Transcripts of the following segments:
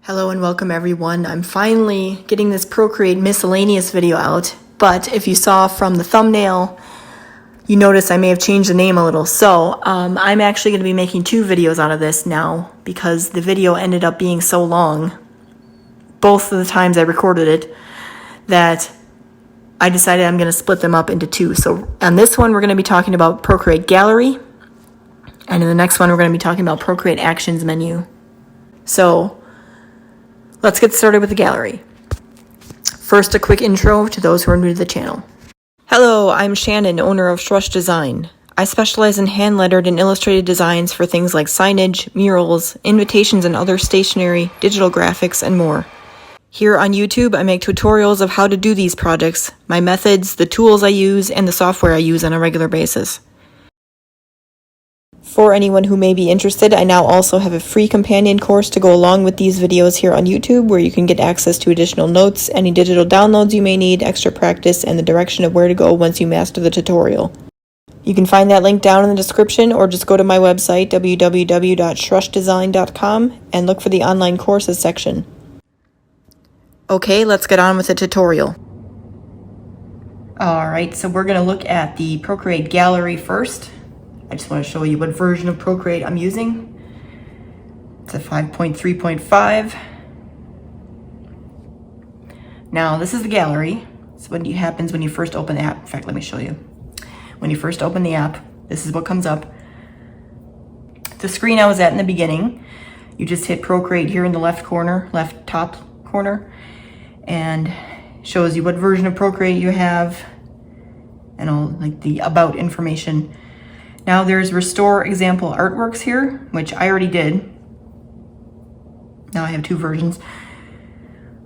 Hello and welcome everyone. I'm finally getting this Procreate Miscellaneous video out, but if you saw from the thumbnail, you notice I may have changed the name a little. So I'm actually going to be making two videos out of this now because the video ended up being so long, both of the times I recorded it, that I decided I'm going to split them up into two. So on this one, we're going to be talking about Procreate Gallery, and in the next one, we're going to be talking about Procreate Actions menu. So let's get started with the gallery. First, a quick intro to those who are new to the channel. Hello, I'm Shannon, owner of Shrush Design. I specialize in hand-lettered and illustrated designs for things like signage, murals, invitations and other stationery, digital graphics, and more. Here on YouTube, I make tutorials of how to do these projects, my methods, the tools I use, and the software I use on a regular basis. For anyone who may be interested, I now also have a free companion course to go along with these videos here on YouTube, where you can get access to additional notes, any digital downloads you may need, extra practice, and the direction of where to go once you master the tutorial. You can find that link down in the description, or just go to my website, www.shrushdesign.com, and look for the online courses section. Okay, let's get on with the tutorial. Alright, so we're going to look at the Procreate Gallery first. I just want to show you what version of Procreate I'm using. It's a 5.3.5. Now, this is the gallery. So what happens when you first open the app. In fact, let me show you. When you first open the app, this is what comes up. The screen I was at in the beginning, you just hit Procreate here in the left corner, left top corner, and shows you what version of Procreate you have and all like the about information. Now there's restore example artworks here, which I already did. Now I have two versions.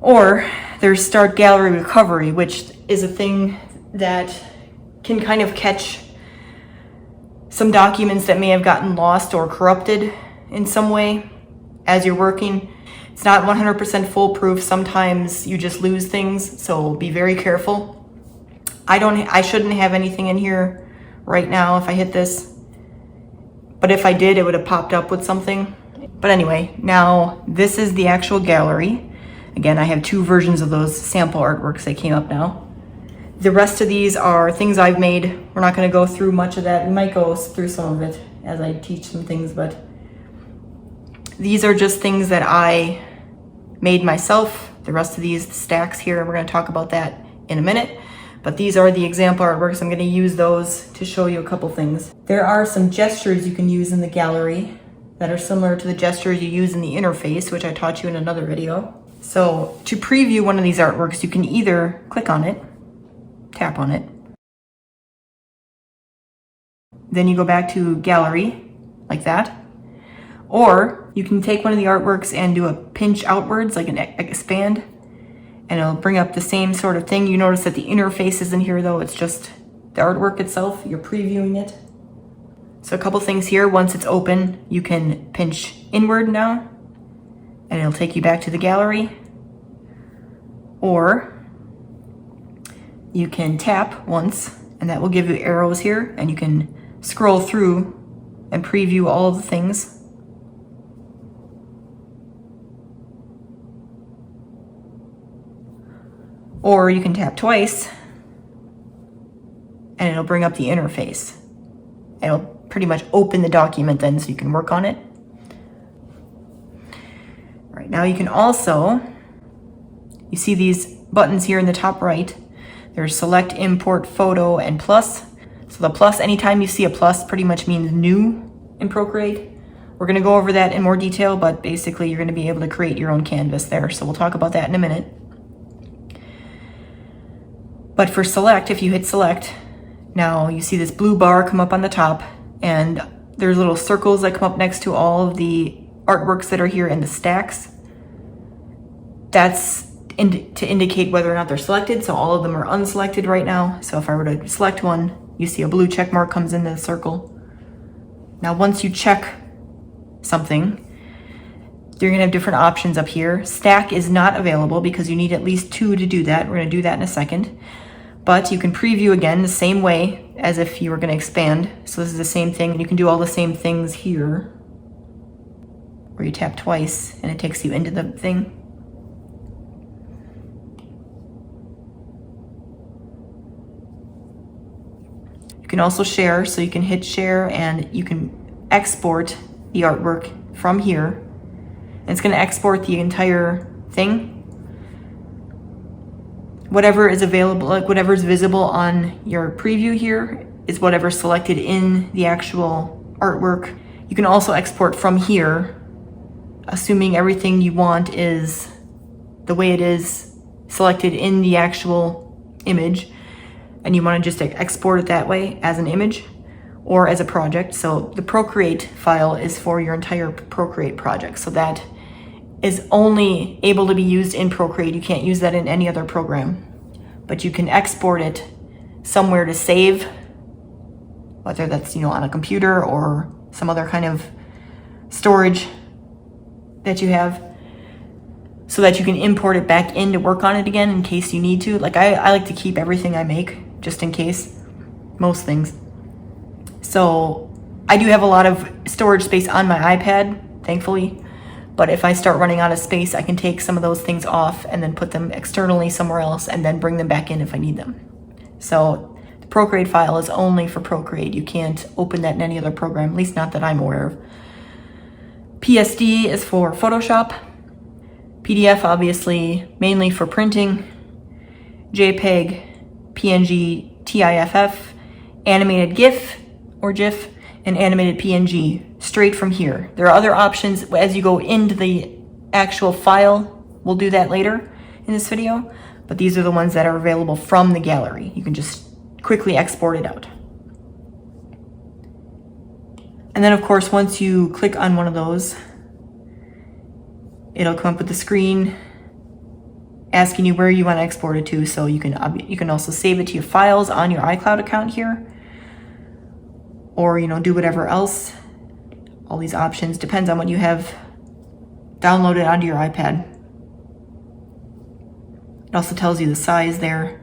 Or there's start gallery recovery, which is a thing that can kind of catch some documents that may have gotten lost or corrupted in some way as you're working. It's not 100% foolproof. Sometimes you just lose things, so be very careful. I shouldn't have anything in here right now if I hit this, but if I did, it would have popped up with something. But anyway, now this is the actual gallery. Again, I have two versions of those sample artworks that came up now. The rest of these are things I've made. We're not going to go through much of that. We might go through some of it as I teach some things, but these are just things that I made myself. The rest of these stacks here, we're going to talk about that in a minute. But these are the example artworks. I'm going to use those to show you a couple things. There are some gestures you can use in the gallery that are similar to the gestures you use in the interface, which I taught you in another video. So to preview one of these artworks, you can either click on it, tap on it, then you go back to gallery, like that. Or you can take one of the artworks and do a pinch outwards, like an expand, and it'll bring up the same sort of thing. You notice that the interface isn't here though, it's just the artwork itself. You're previewing it. So a couple things here. Once it's open, you can pinch inward now, and it'll take you back to the gallery. Or you can tap once, and that will give you arrows here, and you can scroll through and preview all of the things. Or you can tap twice and it'll bring up the interface. It'll pretty much open the document then so you can work on it. Right now you can also, you see these buttons here in the top right. There's select, import, photo, and plus. So the plus, anytime you see a plus, pretty much means new in Procreate. We're going to go over that in more detail, but basically you're going to be able to create your own canvas there. So we'll talk about that in a minute. But for select, if you hit select, now you see this blue bar come up on the top, and there's little circles that come up next to all of the artworks that are here in the stacks. That's to indicate whether or not they're selected, so all of them are unselected right now. So if I were to select one, you see a blue check mark comes into the circle. Now once you check something, you're going to have different options up here. Stack is not available because you need at least two to do that. We're going to do that in a second. But you can preview again the same way as if you were going to expand. So this is the same thing. You can do all the same things here. where you tap twice and it takes you into the thing. You can also share, so you can hit share and you can export the artwork from here. And it's going to export the entire thing. Whatever is available, like whatever's visible on your preview here is whatever's selected in the actual artwork. You can also export from here, assuming everything you want is the way it is selected in the actual image, and you want to just export it that way as an image or as a project. So the Procreate file is for your entire Procreate project. So that is only able to be used in Procreate. You can't use that in any other program, but you can export it somewhere to save, whether that's, on a computer or some other kind of storage that you have, so that you can import it back in to work on it again in case you need to. Like I like to keep everything I make just in case, most things. So I do have a lot of storage space on my iPad, thankfully. But if I start running out of space, I can take some of those things off and then put them externally somewhere else and then bring them back in if I need them. So the Procreate file is only for Procreate. You can't open that in any other program, at least not that I'm aware of. PSD is for Photoshop. PDF, obviously, mainly for printing. JPEG, PNG, TIFF, animated GIF or GIF, and animated PNG straight from here. There are other options as you go into the actual file. We'll do that later in this video, but these are the ones that are available from the gallery. You can just quickly export it out. And then of course, once you click on one of those, it'll come up with the screen asking you where you want to export it to. So you can also save it to your files on your iCloud account here, or do whatever else. All these options depends on what you have downloaded onto your iPad. It also tells you the size there.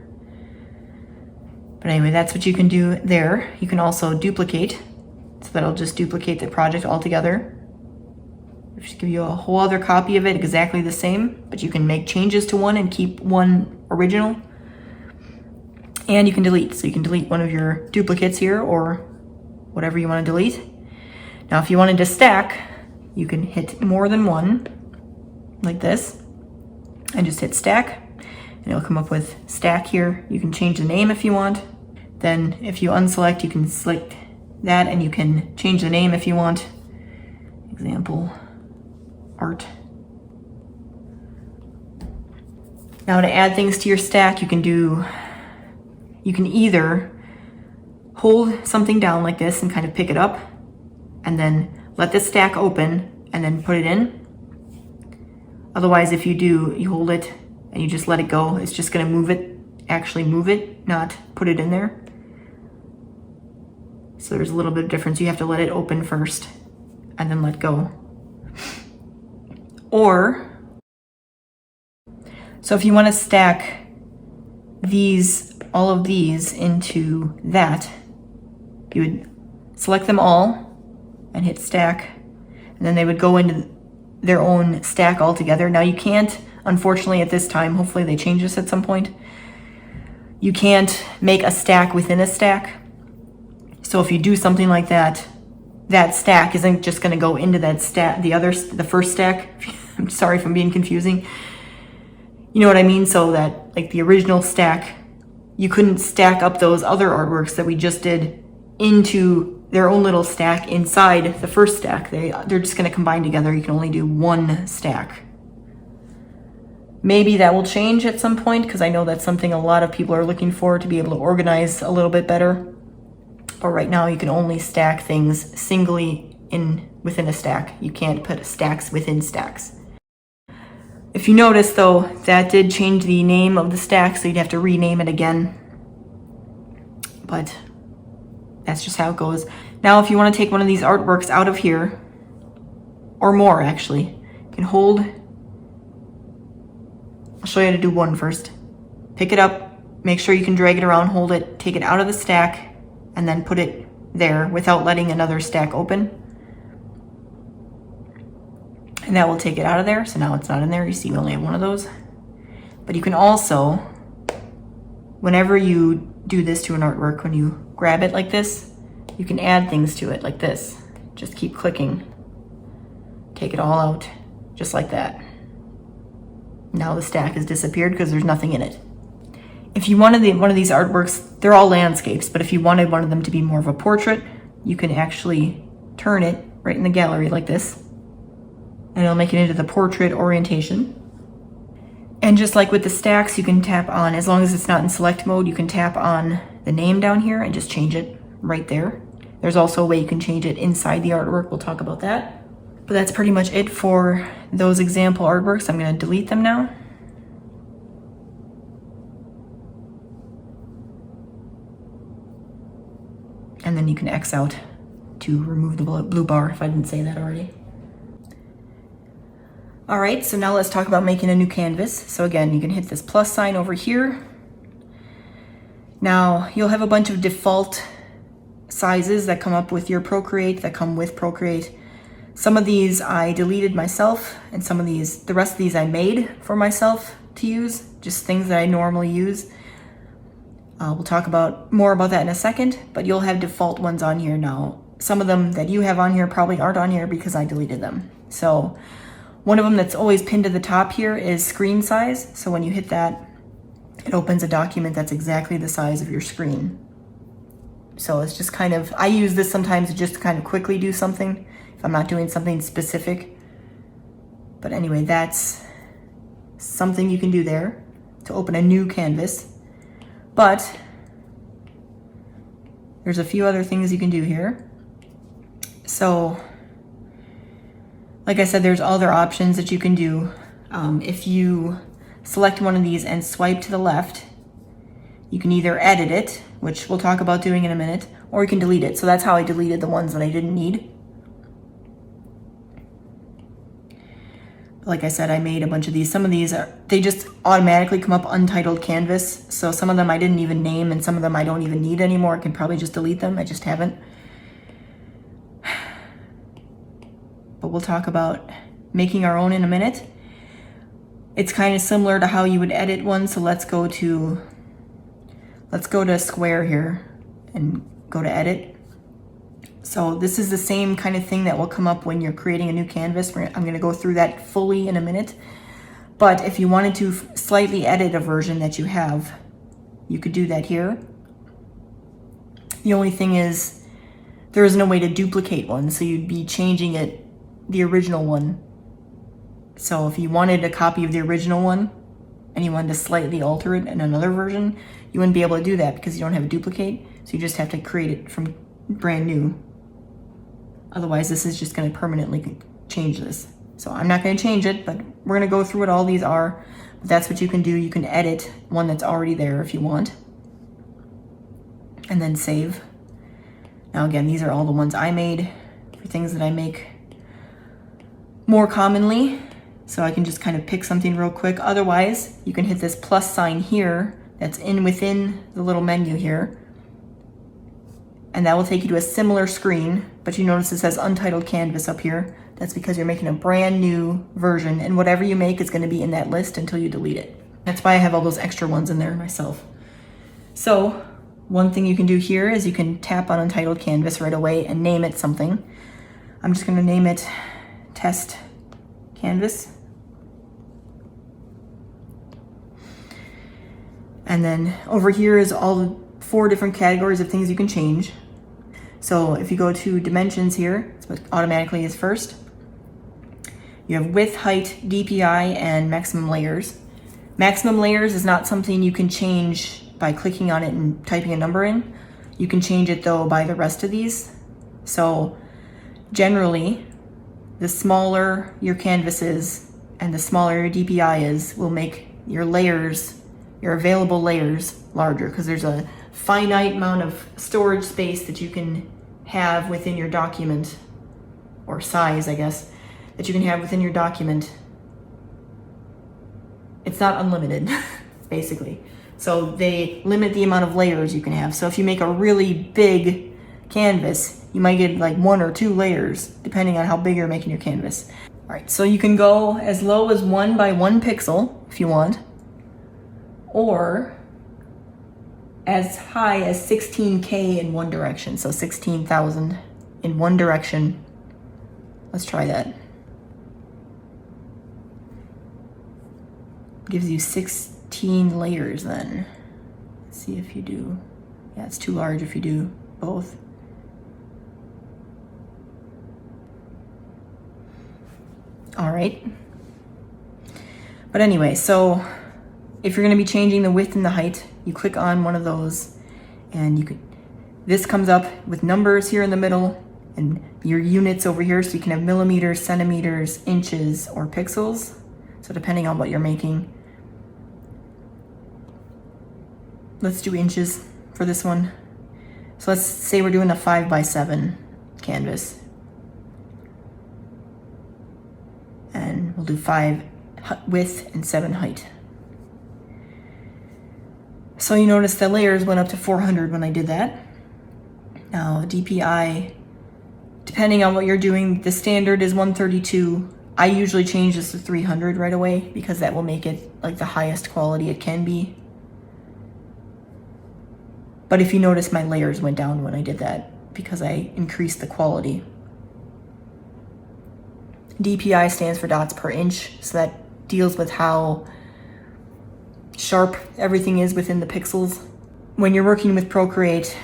But anyway, that's what you can do there. You can also duplicate, so that'll just duplicate the project altogether. Just give you a whole other copy of it exactly the same, but you can make changes to one and keep one original. And you can delete, so you can delete one of your duplicates here or whatever you want to delete. Now, if you wanted to stack, you can hit more than one, like this, and just hit stack, and it'll come up with stack here. You can change the name if you want. Then if you unselect, you can select that and you can change the name if you want. Example, art. Now to add things to your stack, you can either hold something down like this and kind of pick it up and then let the stack open and then put it in. Otherwise, if you do, you hold it and you just let it go, it's just gonna actually move it, not put it in there. So there's a little bit of difference. You have to let it open first and then let go. Or, so if you want to stack all of these into that, you would select them all and hit stack, and then they would go into their own stack altogether. Now you can't, unfortunately at this time, hopefully they change this at some point, you can't make a stack within a stack. So if you do something like that, that stack isn't just going to go into that stack, the first stack. I'm sorry if I'm being confusing. You know what I mean? So that like the original stack, you couldn't stack up those other artworks that we just did into their own little stack inside the first stack. They're just going to combine together. You can only do one stack. Maybe that will change at some point, because I know that's something a lot of people are looking for, to be able to organize a little bit better. But right now you can only stack things singly within a stack. You can't put stacks within stacks. If you notice though, that did change the name of the stack, so you'd have to rename it again. But that's just how it goes. Now if you want to take one of these artworks out of here, or more actually, you can hold. I'll show you how to do one first. Pick it up, make sure you can drag it around, hold it, take it out of the stack, and then put it there without letting another stack open. and that will take it out of there. So now it's not in there. You see we only have one of those. But you can also, whenever you do this to an artwork, when you grab it like this, you can add things to it like this. Just keep clicking. Take it all out, just like that. Now the stack has disappeared because there's nothing in it. If you wanted one of these artworks, they're all landscapes, but if you wanted one of them to be more of a portrait, you can actually turn it right in the gallery like this, and it'll make it into the portrait orientation. And just like with the stacks, you can tap on, as long as it's not in select mode, you can tap on the name down here and just change it right there. There's also a way you can change it inside the artwork. We'll talk about that. But that's pretty much it for those example artworks. I'm going to delete them now. And then you can X out to remove the blue bar if I didn't say that already. All right, so now let's talk about making a new canvas. So again, you can hit this plus sign over here. Now you'll have a bunch of default sizes that come up with your Procreate, that come with Procreate. Some of these I deleted myself, and some of these, the rest of these I made for myself to use, just things that I normally use. We'll talk more about that in a second, but you'll have default ones on here now. Some of them that you have on here probably aren't on here because I deleted them. So one of them that's always pinned to the top here is screen size. So when you hit that, it opens a document that's exactly the size of your screen. So it's just kind of, I use this sometimes to just kind of quickly do something if I'm not doing something specific. But anyway, that's something you can do there to open a new canvas. But there's a few other things you can do here. So, like I said, there's other options that you can do. If you select one of these and swipe to the left, you can either edit it, which we'll talk about doing in a minute, or you can delete it. So that's how I deleted the ones that I didn't need. Like I said, I made a bunch of these. Some of these they just automatically come up untitled canvas. So some of them I didn't even name, and some of them I don't even need anymore. I can probably just delete them. I just haven't. But we'll talk about making our own in a minute. It's kind of similar to how you would edit one. So let's go to Square here and go to edit. So this is the same kind of thing that will come up when you're creating a new canvas. I'm going to go through that fully in a minute. But if you wanted to slightly edit a version that you have, you could do that here. The only thing is there is no way to duplicate one, so you'd be changing it, the original one. So if you wanted a copy of the original one and you wanted to slightly alter it in another version, you wouldn't be able to do that because you don't have a duplicate. So you just have to create it from brand new. Otherwise, this is just going to permanently change this. So I'm not going to change it, but we're going to go through what all these are. But that's what you can do. You can edit one that's already there if you want. And then save. Now again, these are all the ones I made for things that I make more commonly. So I can just kind of pick something real quick. Otherwise, you can hit this plus sign here that's within the little menu here. And that will take you to a similar screen, but you notice it says untitled canvas up here. That's because you're making a brand new version, and whatever you make is going to be in that list until you delete it. That's why I have all those extra ones in there myself. So one thing you can do here is you can tap on untitled canvas right away and name it something. I'm just going to name it test canvas. And then over here is all the 4 different categories of things you can change. So if you go to dimensions here, it's what automatically is first. You have width, height, DPI, and maximum layers. Maximum layers is not something you can change by clicking on it and typing a number in. You can change it though by the rest of these. So generally, the smaller your canvas is and the smaller your DPI is will make your layers, your available layers, larger because there's a finite amount of storage space that you can have within your document, or size, I guess, that you can have within your document. It's not unlimited, basically. So they limit the amount of layers you can have. So if you make a really big canvas, you might get like 1 or 2 layers, depending on how big you're making your canvas. All right, so you can go as low as 1 by 1 pixel if you want, or as high as 16K in one direction, so 16,000 in one direction. Let's try that. Gives you 16 layers then. Let's see if you do. Yeah, it's too large if you do both. All right. But anyway, so if you're going to be changing the width and the height, you click on one of those and you could, this comes up with numbers here in the middle and your units over here, so you can have millimeters, centimeters, inches, or pixels. So depending on what you're making. Let's do inches for this one. So let's say we're doing a 5 by 7 canvas. And we'll do 5 width and 7 height. So you notice the layers went up to 400 when I did that. Now DPI, depending on what you're doing, the standard is 132. I usually change this to 300 right away because that will make it like the highest quality it can be. But if you notice, my layers went down when I did that because I increased the quality. DPI stands for dots per inch, so that deals with how sharp everything is within the pixels. When you're working with Procreate,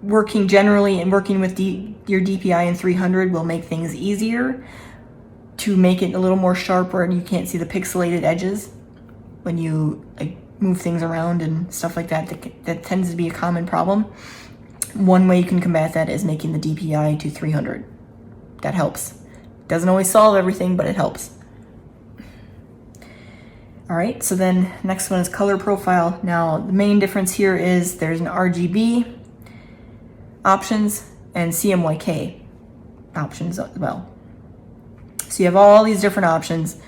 working generally and working with your DPI in 300 will make things easier to make it a little more sharp where you can't see the pixelated edges when you like move things around and stuff like that. That tends to be a common problem. One way you can combat that is making the DPI to 300. That helps. Doesn't always solve everything, but it helps. All right, so then next one is color profile. Now the main difference here is there's an RGB options and CMYK options as well. So you have all these different options.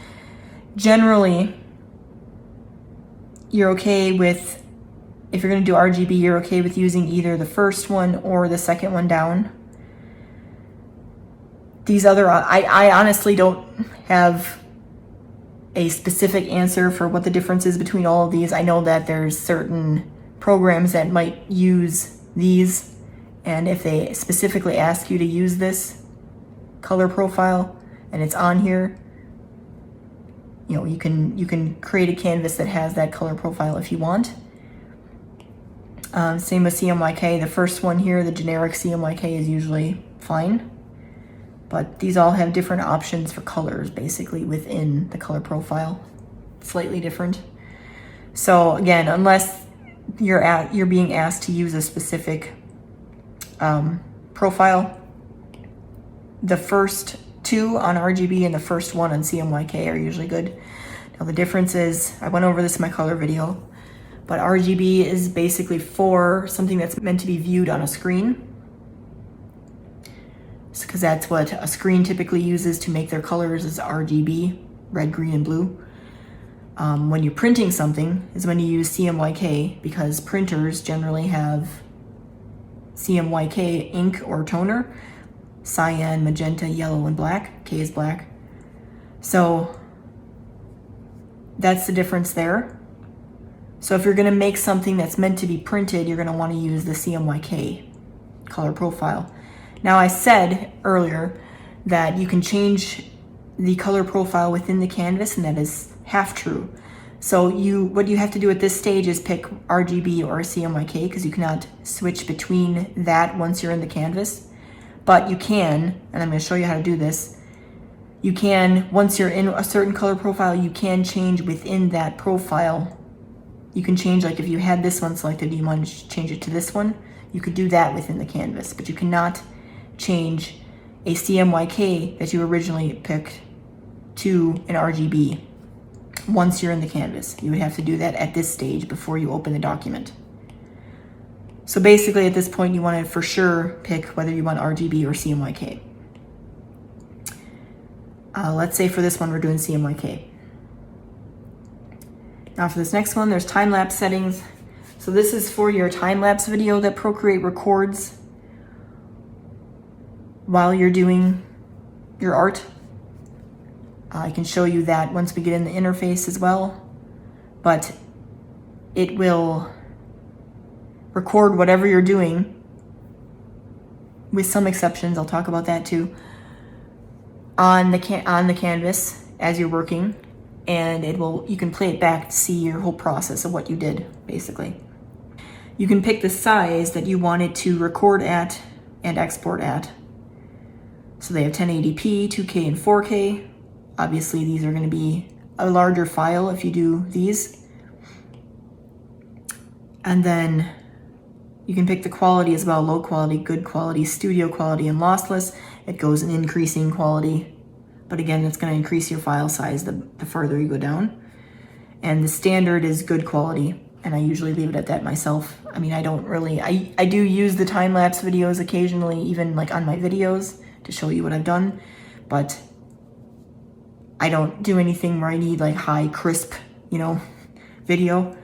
Generally, you're okay with, if you're going to do RGB, you're okay with using either the first one or the second one down. These other, I honestly don't have a specific answer for what the difference is between all of these. I know that there's certain programs that might use these, and if they specifically ask you to use this color profile and it's on here, you know, you can create a canvas that has that color profile if you want. Same with CMYK. The first one here, the generic CMYK, is usually fine. But these all have different options for colors basically within the color profile. Slightly different. So again, unless you're being asked to use a specific profile, the first two on RGB and the first one on CMYK are usually good. Now the difference is, I went over this in my color video, but RGB is basically for something that's meant to be viewed on a screen, because that's what a screen typically uses to make their colors, is RGB, red, green, and blue. When you're printing something is when you use CMYK, because printers generally have CMYK ink or toner, cyan, magenta, yellow, and black. K is black. So that's the difference there. So if you're going to make something that's meant to be printed, you're going to want to use the CMYK color profile. Now I said earlier that you can change the color profile within the canvas, and that is half true. So what you have to do at this stage is pick RGB or CMYK, because you cannot switch between that once you're in the canvas. But you can, and I'm going to show you how to do this, you can, once you're in a certain color profile, you can change within that profile. You can change, like if you had this one selected, you want to change it to this one, you could do that within the canvas, but you cannot change a CMYK that you originally picked to an RGB once you're in the canvas. You would have to do that at this stage before you open the document. So basically at this point you want to for sure pick whether you want RGB or CMYK. Let's say for this one we're doing CMYK. Now for this next one, there's time-lapse settings. So this is for your time-lapse video that Procreate records while you're doing your art. I can show you that once we get in the interface as well, but it will record whatever you're doing, with some exceptions, I'll talk about that too, on the canvas as you're working, and you can play it back to see your whole process of what you did, basically. You can pick the size that you want it to record at and export at. So they have 1080p, 2K, and 4K. Obviously, these are going to be a larger file if you do these. And then you can pick the quality as well: low quality, good quality, studio quality, and lossless. It goes in increasing quality, but again, it's going to increase your file size the further you go down. And the standard is good quality, and I usually leave it at that myself. I mean, I don't really, I do use the time-lapse videos occasionally, even like on my videos, to show you what I've done, but I don't do anything where I need like high crisp, video.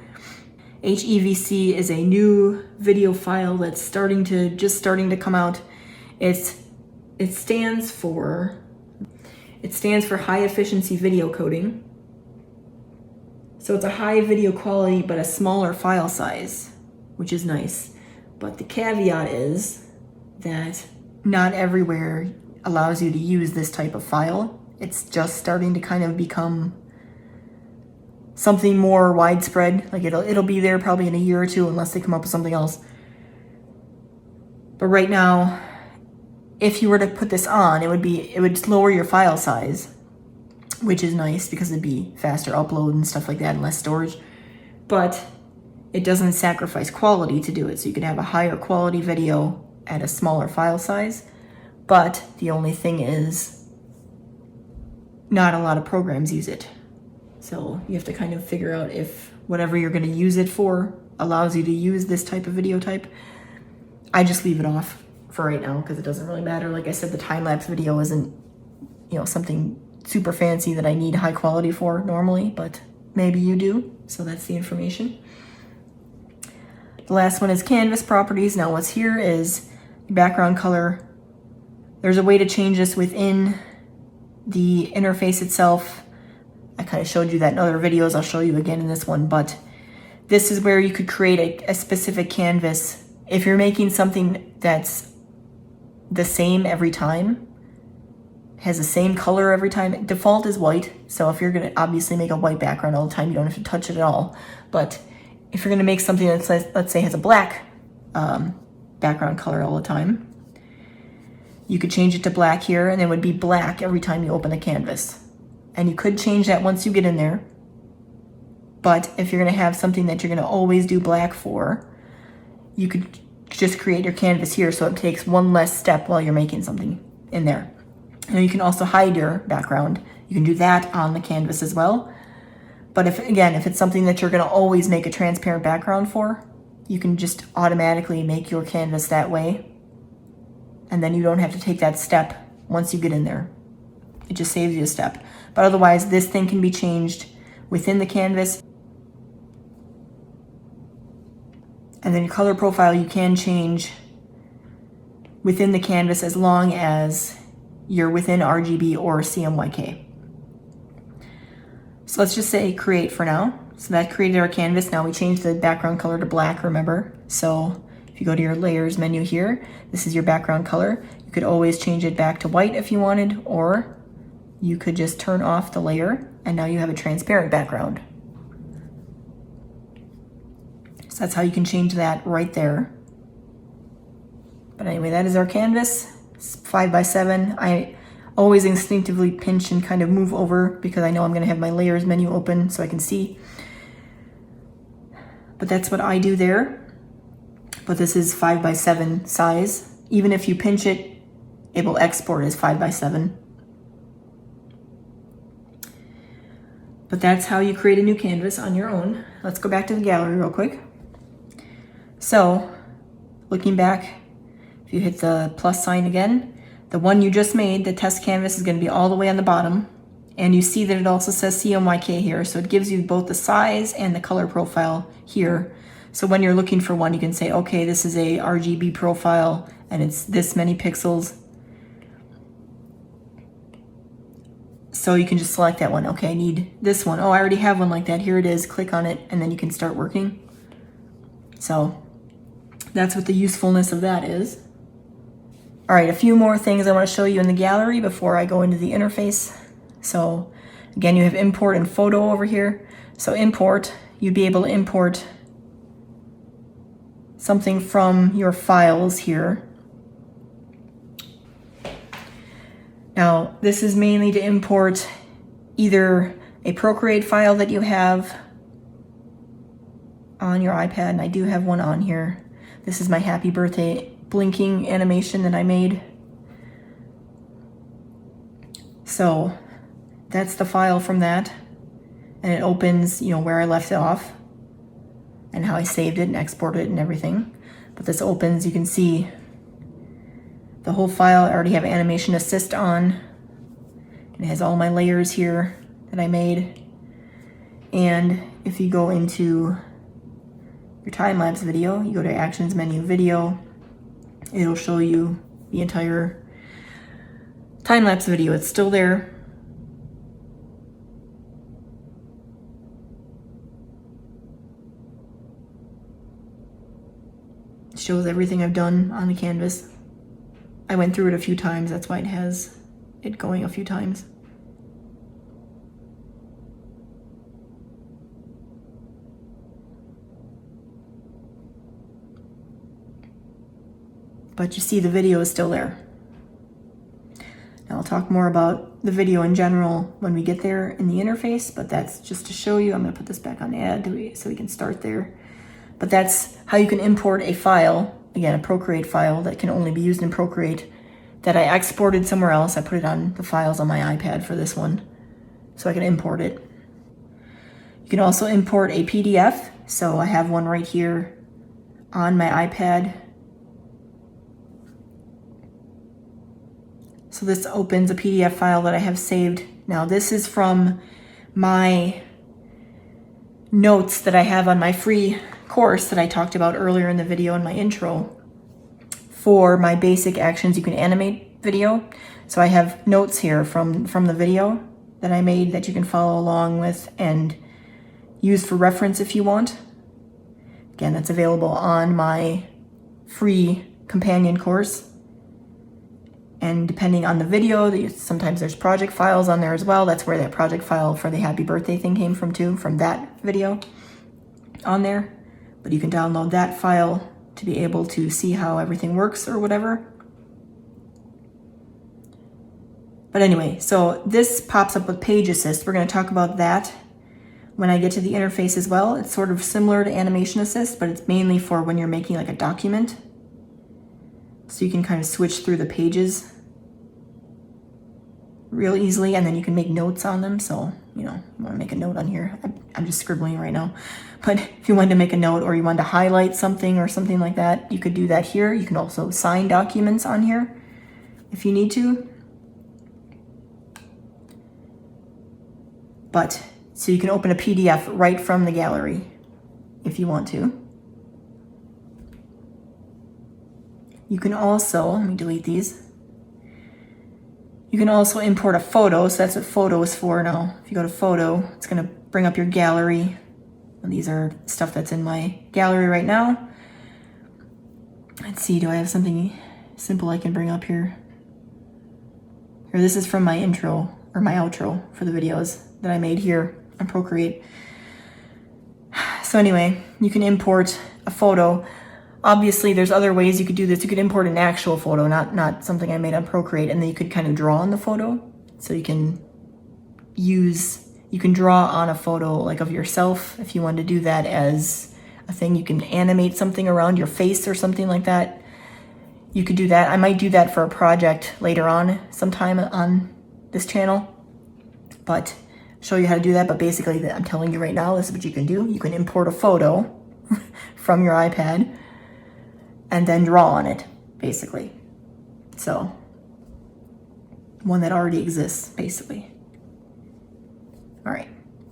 HEVC is a new video file that's just starting to come out. It stands for high efficiency video coding. So it's a high video quality but a smaller file size, which is nice. But the caveat is that not everywhere allows you to use this type of file. It's just starting to kind of become something more widespread. Like it'll be there probably in a year or two unless they come up with something else. But right now, if you were to put this on, it would lower your file size, which is nice because it'd be faster upload and stuff like that and less storage. But it doesn't sacrifice quality to do it. So you can have a higher quality video at a smaller file size. But the only thing is, not a lot of programs use it. So you have to kind of figure out if whatever you're going to use it for allows you to use this type of video type. I just leave it off for right now because it doesn't really matter. Like I said, the time-lapse video isn't, something super fancy that I need high quality for normally, but maybe you do. So that's the information. The last one is canvas properties. Now what's here is background color. There's a way to change this within the interface itself. I kind of showed you that in other videos. I'll show you again in this one, but this is where you could create a specific canvas. If you're making something that's the same every time, has the same color every time, default is white. So if you're going to obviously make a white background all the time, you don't have to touch it at all. But if you're going to make something that says, let's say has a black background color all the time, you could change it to black here, and it would be black every time you open the canvas. And you could change that once you get in there. But if you're going to have something that you're going to always do black for, you could just create your canvas here so it takes one less step while you're making something in there. And you can also hide your background. You can do that on the canvas as well. But if it's something that you're going to always make a transparent background for, you can just automatically make your canvas that way. And then you don't have to take that step once you get in there. It just saves you a step. But otherwise, this thing can be changed within the canvas. And then your color profile you can change within the canvas as long as you're within RGB or CMYK. So let's just say create for now. So that created our canvas. Now we changed the background color to black, remember? So if you go to your layers menu here, this is your background color. You could always change it back to white if you wanted, or you could just turn off the layer and now you have a transparent background. So that's how you can change that right there. But anyway, that is our canvas. It's 5x7. I always instinctively pinch and kind of move over because I know I'm going to have my layers menu open so I can see. But that's what I do there. But this is 5x7 size. Even if you pinch it, it will export as 5x7. But that's how you create a new canvas on your own. Let's go back to the gallery real quick. So, looking back, if you hit the plus sign again, the one you just made, the test canvas, is going to be all the way on the bottom. And you see that it also says CMYK here, so it gives you both the size and the color profile here. So when you're looking for one, you can say, okay, this is a RGB profile, and it's this many pixels. So you can just select that one. Okay, I need this one. Oh, I already have one like that. Here it is. Click on it, and then you can start working. So that's what the usefulness of that is. All right, a few more things I want to show you in the gallery before I go into the interface. So again, you have import and photo over here. So import, you'd be able to import something from your files here. Now, this is mainly to import either a Procreate file that you have on your iPad, and I do have one on here. This is my happy birthday blinking animation that I made. So that's the file from that, and it opens, you know, where I left it off and how I saved it and exported it and everything. But this opens, you can see the whole file. I already have Animation Assist on. It has all my layers here that I made. And if you go into your time-lapse video, you go to Actions menu, Video, it'll show you the entire time-lapse video. It's still there. It shows everything I've done on the canvas. I went through it a few times, that's why it has it going a few times. But you see the video is still there. Now I'll talk more about the video in general when we get there in the interface, but that's just to show you. I'm going to put this back on add so we can start there. But that's how you can import a file, again, a Procreate file that can only be used in Procreate, that I exported somewhere else. I put it on the files on my iPad for this one, so I can import it. You can also import a PDF. So I have one right here on my iPad. So this opens a PDF file that I have saved. Now this is from my notes that I have on my free course that I talked about earlier in the video in my intro for my basic actions you can animate video. So I have notes here from the video that I made that you can follow along with and use for reference if you want. Again, that's available on my free companion course. And depending on the video, sometimes there's project files on there as well. That's where that project file for the happy birthday thing came from too, from that video on there. But you can download that file to be able to see how everything works or whatever. But anyway, so this pops up with Page Assist. We're going to talk about that when I get to the interface as well. It's sort of similar to Animation Assist, but it's mainly for when you're making like a document. So you can kind of switch through the pages real easily, and then you can make notes on them. So, you know, you want to make a note on here. I'm just scribbling right now. But if you wanted to make a note or you wanted to highlight something or something like that, you could do that here. You can also sign documents on here if you need to. But, so you can open a PDF right from the gallery if you want to. You can also, let me delete these. You can also import a photo, so that's what photo is for now. If you go to photo, it's gonna bring up your gallery. And these are stuff that's in my gallery right now. Let's see, do I have something simple I can bring up here? Here, this is from my intro, or my outro for the videos that I made here on Procreate. So anyway, you can import a photo. Obviously, there's other ways you could do this. You could import an actual photo, not something I made on Procreate, and then you could kind of draw on the photo. So you can draw on a photo like of yourself if you wanted to do that as a thing. You can animate something around your face or something like that. You could do that. I might do that for a project later on sometime on this channel, but show you how to do that. But basically, I'm telling you right now, this is what you can do. You can import a photo from your iPad and then draw on it, basically. So, one that already exists, basically. All right,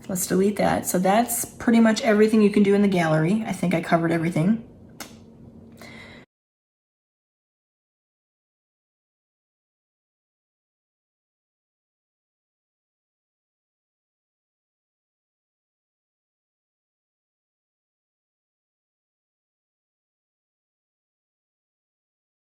let's delete that. So that's pretty much everything you can do in the gallery. I think I covered everything.